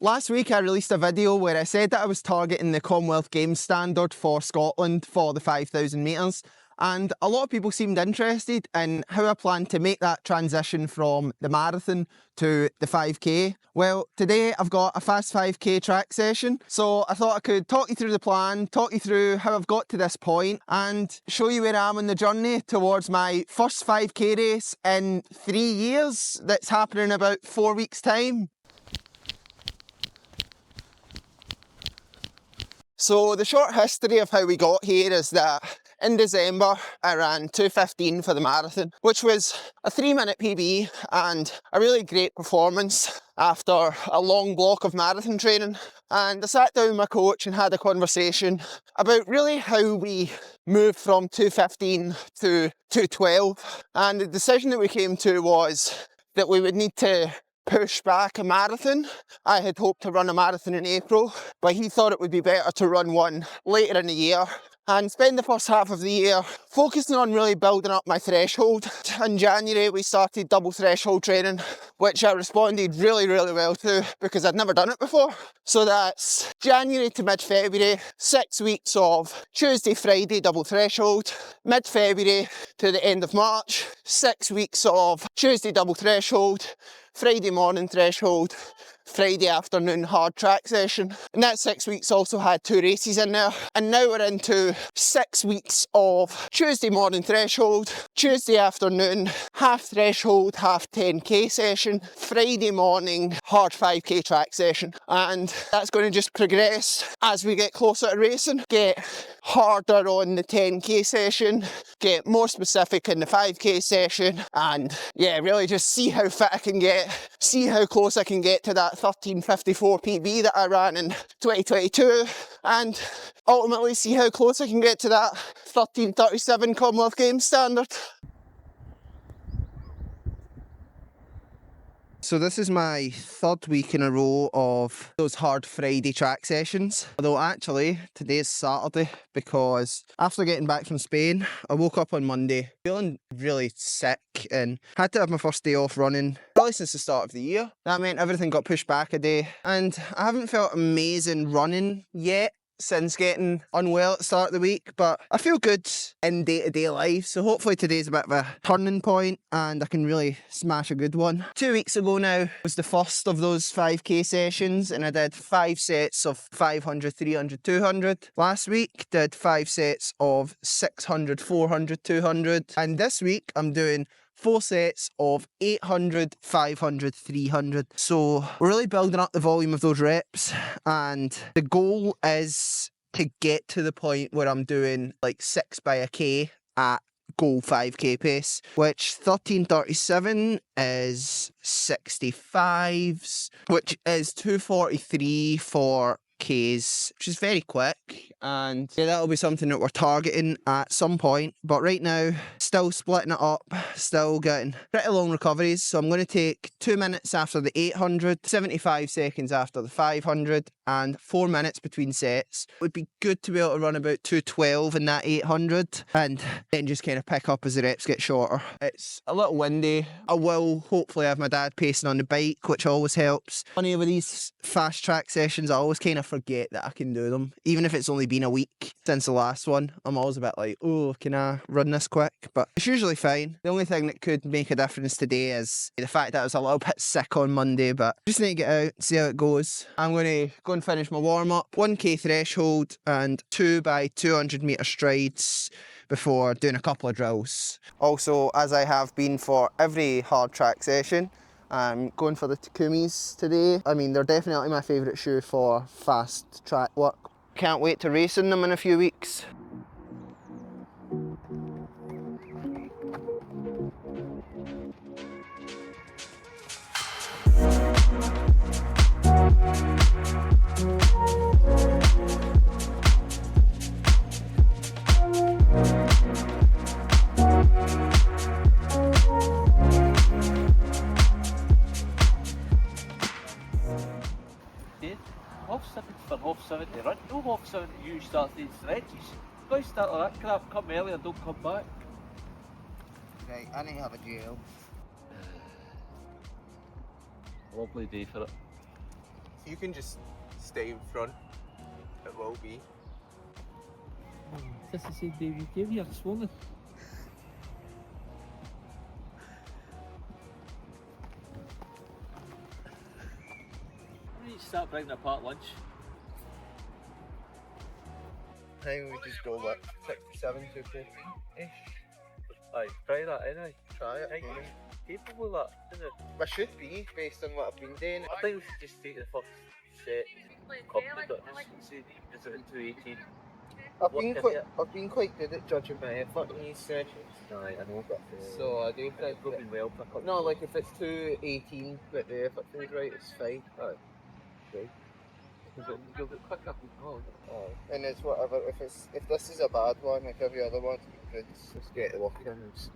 Last week I released a video where I said that I was targeting the Commonwealth Games standard for Scotland for the 5,000 metres, and a lot of people seemed interested in how I plan to make that transition from the marathon to the 5k. Well, today I've got a fast 5k track session, so I thought I could talk you through the plan, talk you through how I've got to this point, and show you where I am on the journey towards my first 5k race in 3 years that's happening in about 4 weeks' time. So the short history of how we got here is that in December I ran 2:15 for the marathon, which was a 3-minute PB and a really great performance after a long block of marathon training. And I sat down with my coach and had a conversation about really how we moved from 2:15 to 2:12, and the decision that we came to was that we would need to push back a marathon. I had hoped to run a marathon in April, but he thought it would be better to run one later in the year and spend the first half of the year focusing on really building up my threshold. In January we started double threshold training, which I responded really well to because I'd never done it before. So that's January to mid-February, 6 weeks of Tuesday, Friday double threshold. Mid-February to the end of March, 6 weeks of Tuesday double threshold, Friday morning threshold, Friday afternoon hard track session. And that 6 weeks also had 2 races in there. And now we're into 6 weeks of Tuesday morning threshold, Tuesday afternoon half threshold, half 10k session, Friday morning hard 5k track session. And that's going to just progress as we get closer to racing, get harder on the 10k session, get more specific in the 5k session, and yeah, really just see how fit I can get, see how close I can get to that 13:54 PB that I ran in 2022, and ultimately see how close I can get to that 13:37 Commonwealth Games standard. So this is my 3rd week in a row of those hard Friday track sessions. Although actually, today's Saturday because after getting back from Spain, I woke up on Monday feeling really sick and had to have my first day off running probably since the start of the year. That meant everything got pushed back a day, and I haven't felt amazing running yet since getting unwell at the start of the week, but I feel good in day-to-day life, so hopefully today's a bit of a turning point and I can really smash a good one. 2 weeks ago now was the first of those 5k sessions, and I did 5 sets of 500, 300, 200. Last week did 5 sets of 600, 400, 200, and this week I'm doing 4 sets of 800, 500, 300. So we're really building up the volume of those reps, and the goal is to get to the point where I'm doing like 6 by a K at goal 5k pace, which 13:37 is 65s, which is 2:43 for Ks, which is very quick, and yeah, that'll be something that we're targeting at some point. But right now, still splitting it up, still getting pretty long recoveries. So I'm going to take 2 minutes after the 800, 75 seconds after the 500, and 4 minutes between sets. It would be good to be able to run about 2:12 in that 800, and then just kind of pick up as the reps get shorter. It's a little windy. I will hopefully have my dad pacing on the bike, which always helps. Funny with these fast track sessions, I always kind of forget that I can do them, even if it's only been a week since the last one. I'm always a bit like, oh, can I run this quick? But it's usually fine. The only thing that could make a difference today is the fact that I was a little bit sick on Monday, but just need to get out, see how it goes. I'm going to go and finish my warm-up, 1k threshold and 2 by 200 metre strides before doing a couple of drills. Also, as I have been for every hard track session, I'm going for the Takumis today. I mean, they're definitely my favourite shoe for fast track work. Can't wait to race in them in a few weeks. Half 70 for half 70 run, no half 70 you start these stretches. Guys start all that crap, come early and don't come back. Right, I need to have a gel. Lovely day for it. If you can just stay in front, it will be. Is this the same day you came here this morning? We need to start bringing apart lunch. I think we just go like 67 to 50-ish. Aye, try that anyway. Try it. I think you're capable of that, isn't it? I should be, based on what I've been doing. I think we should just take the first set, copy it, just see, is it into 18? I've been quite good at judging my effort in these sessions. Aye, I know, but So I do think you've been well pick up. no, like if it's 2:18 but the effort feels right, it's fine. Aye. Right. You'll get quicker. Oh. And it's whatever. If this is a bad one, like every other one, just get the work in and just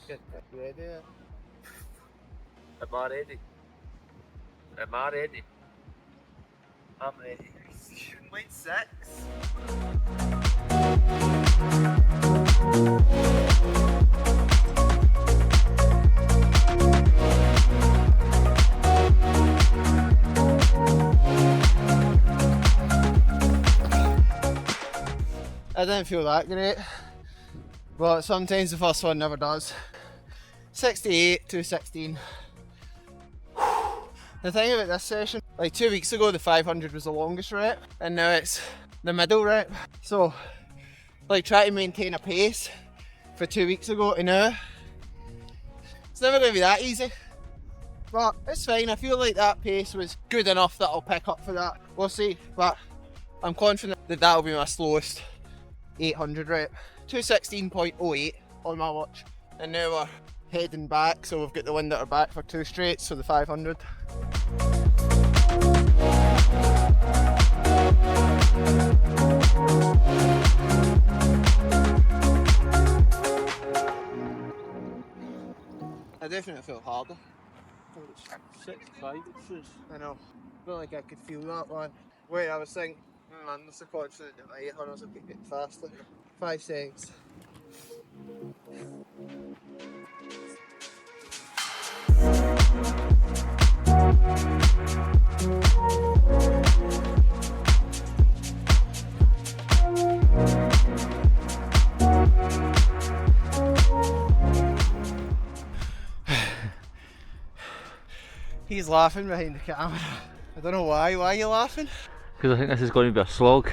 Get ready. Am I ready? Am I ready? I'm ready. Line 6. I didn't feel that great, but sometimes the first one never does. 68 to 16. The thing about this session, like 2 weeks ago the 500 was the longest rep and now it's the middle rep. So like try to maintain a pace for 2 weeks ago to now. It's never going to be that easy, but it's fine. I feel like that pace was good enough that I'll pick up for that. We'll see, but I'm confident that that'll be my slowest 800 rep. 216.08 on my watch, and now we're heading back, so we've got the wind at our back for 2 straights, so the 500. I definitely feel harder. 65 inches. I know. I feel like I could feel that one. Wait, I was thinking, man, I'm so confident that my 800s will keep getting faster. 5 seconds. He's laughing behind the camera. I don't know why. Why are you laughing? Because I think this is going to be a slog.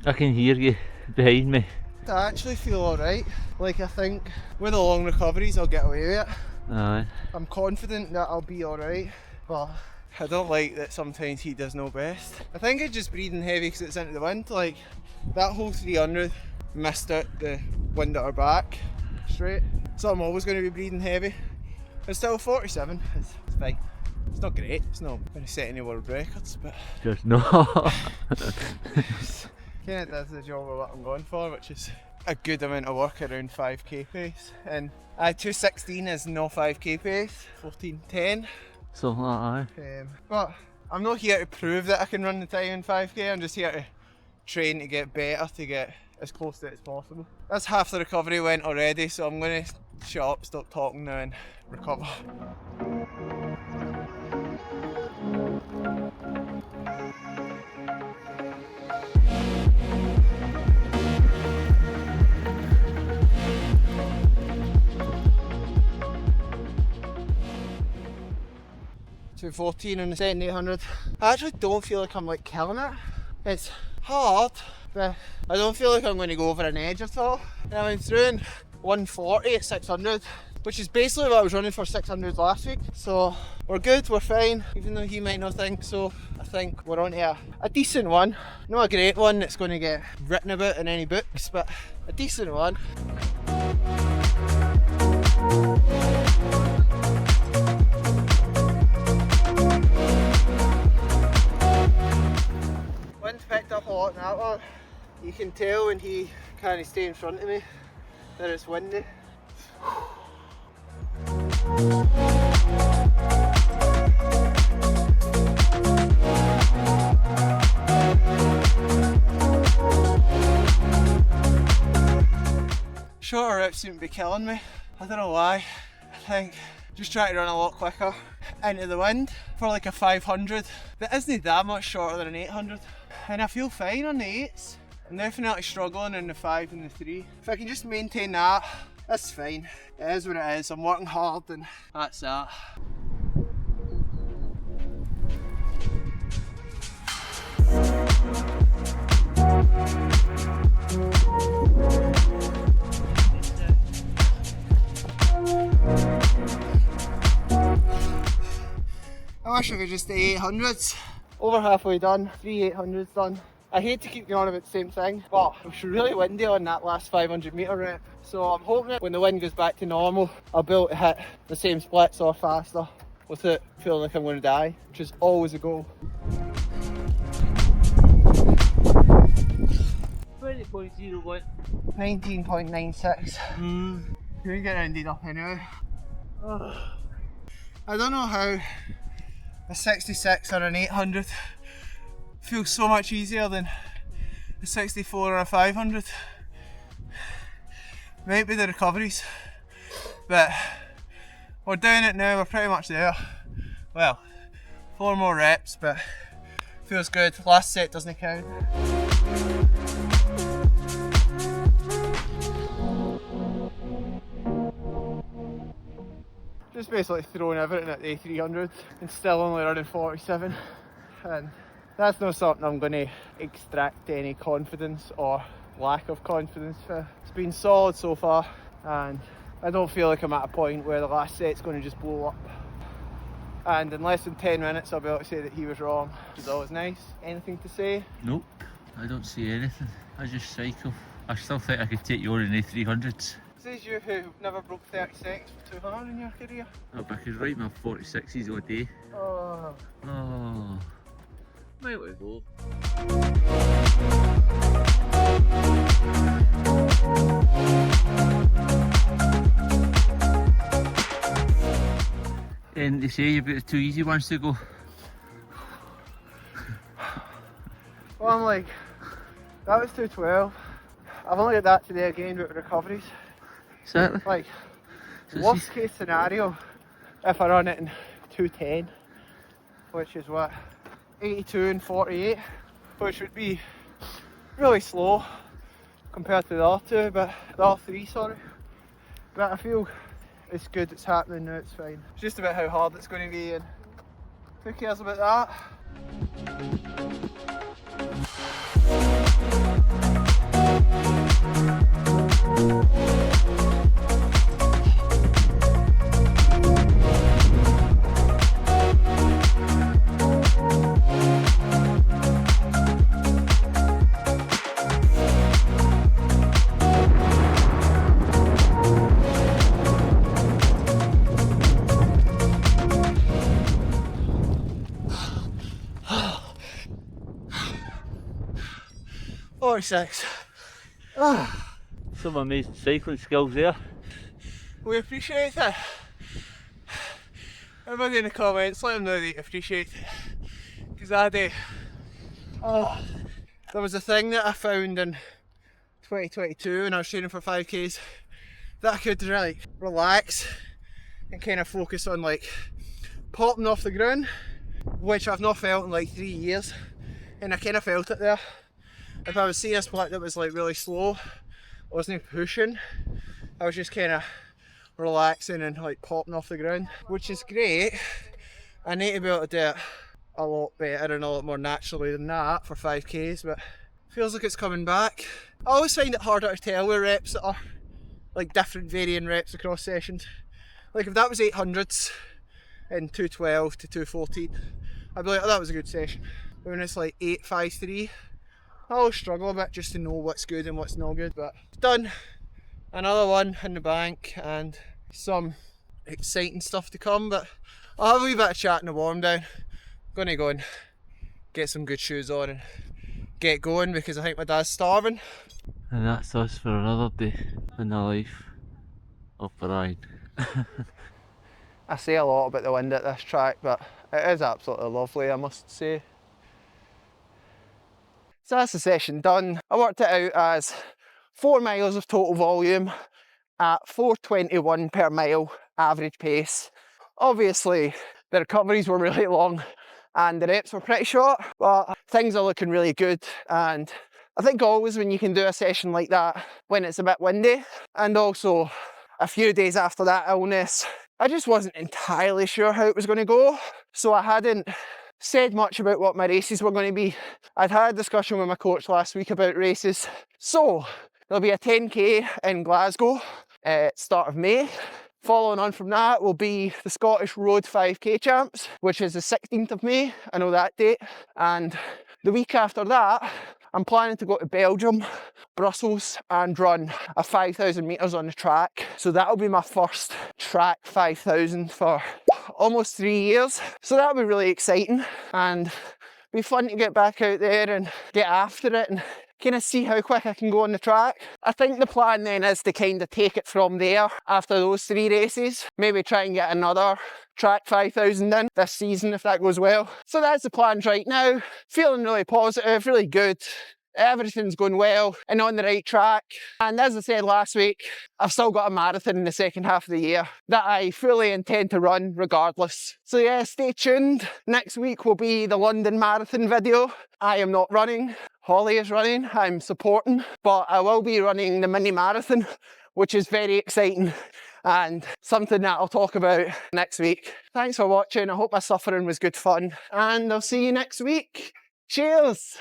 I can hear you behind me. I actually feel alright. Like I think with the long recoveries I'll get away with it. Aye. I'm confident that I'll be alright, but I don't like that sometimes he does know best. I think it's just breathing heavy because it's into the wind. Like that whole 300 missed out the wind at our back straight. So I'm always going to be breathing heavy. But still 47, it's fine. It's not great, it's not going to set any world records, but Just no. kind of does the job of what I'm going for, which is a good amount of work around 5k pace. And 216 is no 5k pace, 14:10. Something like But I'm not here to prove that I can run the time in 5k, I'm just here to train to get better, to get as close to it as possible. That's half the recovery went already, so I'm going to shut up, stop talking now and recover. that. 214 on the second 800. I actually don't feel like I'm like killing it. It's hard, but I don't feel like I'm going to go over an edge at all. And I went through in 140 at 600, which is basically what I was running for 600 last week. So we're good, we're fine, even though he might not think so. I think we're on to a decent one. Not a great one that's going to get written about in any books, but a decent one. Wind picked up a lot in that one. You can tell when he can't stay in front of me that it's windy. Shorter routes seem to be killing me. I don't know why. I think just trying to run a lot quicker into the wind for like a 500 that isn't that much shorter than an 800, and I feel fine on the 8s. I'm definitely struggling in the 5 and the 3. If I can just maintain that, that's fine. It is what it is. I'm working hard and that's that. I wish I could just do 800s. Over halfway done, 3 800s done. I hate to keep going on about the same thing, but it was really windy on that last 500 metre rep. So I'm hoping that when the wind goes back to normal, I'll be able to hit the same splits or faster without feeling like I'm going to die, which is always a goal. 20.01. 19.96. You're gonna get ended up anyway. I don't know how a 66 or an 800 feels so much easier than a 64 or a 500. Might be the recoveries, but we're doing it now, we're pretty much there. Well, 4 more reps, but feels good. Last set doesn't count. Just basically throwing everything at the 300 and still only running 47, and that's not something I'm going to extract any confidence or lack of confidence for. It's been solid so far, and I don't feel like I'm at a point where the last set's going to just blow up. And in less than 10 minutes I'll be able to say that he was wrong, which is always nice. Anything to say? Nope, I don't see anything. I just cycle. I still think I could take you on in the 300s. Says you who never broke 30 seconds for 200 in your career. Oh, but I could write my 46s all day. Oh. Oh. Might we go? And they say you've got the 2 easy ones to go. Well, I'm like, that was 212. I've only got that today again with recoveries. Exactly. Like, So worst case scenario, if I run it in 210, which is what, 82 and 48, which would be really slow compared to the other two, but the other three, sorry. But I feel it's good, it's happening now, it's fine. It's just about how hard it's going to be, and who cares about that? Six. Some amazing cycling skills there. We appreciate it. Everybody in the comments, let them know that you appreciate it. Because I do. There was a thing that I found in 2022 when I was training for 5Ks that I could like relax and kind of focus on like popping off the ground, which I've not felt in like 3 years, and I kind of felt it there. If I was seeing a split that was like really slow, I wasn't pushing, I was just kind of relaxing and like popping off the ground, which is great. I need to be able to do it a lot better and a lot more naturally than that for 5Ks, but feels like it's coming back. I always find it harder to tell with reps that are like different varying reps across sessions. Like if that was 800s in 212 to 214, I'd be like, oh, that was a good session. But when it's like 853, I always struggle a bit just to know what's good and what's not good, but done. Another one in the bank and some exciting stuff to come, but I'll have a wee bit of chat in the warm down. I'm going to go and get some good shoes on and get going because I think my dad's starving. And that's us for another day in the life of Brian. I say a lot about the wind at this track, but it is absolutely lovely, I must say. So that's the session done. I worked it out as 4 miles of total volume at 4:21 per mile average pace. Obviously The recoveries were really long and the reps were pretty short, but things are looking really good. And I think always when you can do a session like that when it's a bit windy, and also a few days after that illness, I just wasn't entirely sure how it was going to go. So I hadn't said much about what my races were going to be. I'd had a discussion with my coach last week about races. So there'll be a 10k in Glasgow at start of May. Following on from that will be the Scottish Road 5k Champs, which is the 16th of May, I know that date. And the week after that, I'm planning to go to Belgium, Brussels, and run a 5,000 metres on the track. So that'll be my first track 5,000 for almost 3 years. So that'll be really exciting and be fun to get back out there and get after it and kind of see how quick I can go on the track. I think the plan then is to kind of take it from there after those 3 races. Maybe try and get another track 5,000 in this season if that goes well. So that's the plans right now. Feeling really positive, really good. Everything's going well and on the right track. And as I said last week, I've still got a marathon in the second half of the year that I fully intend to run regardless. So yeah, stay tuned. Next week will be the London Marathon video. I am not running. Holly is running. I'm supporting. But I will be running the mini marathon, which is very exciting and something that I'll talk about next week. Thanks for watching. I hope my suffering was good fun and I'll see you next week. Cheers!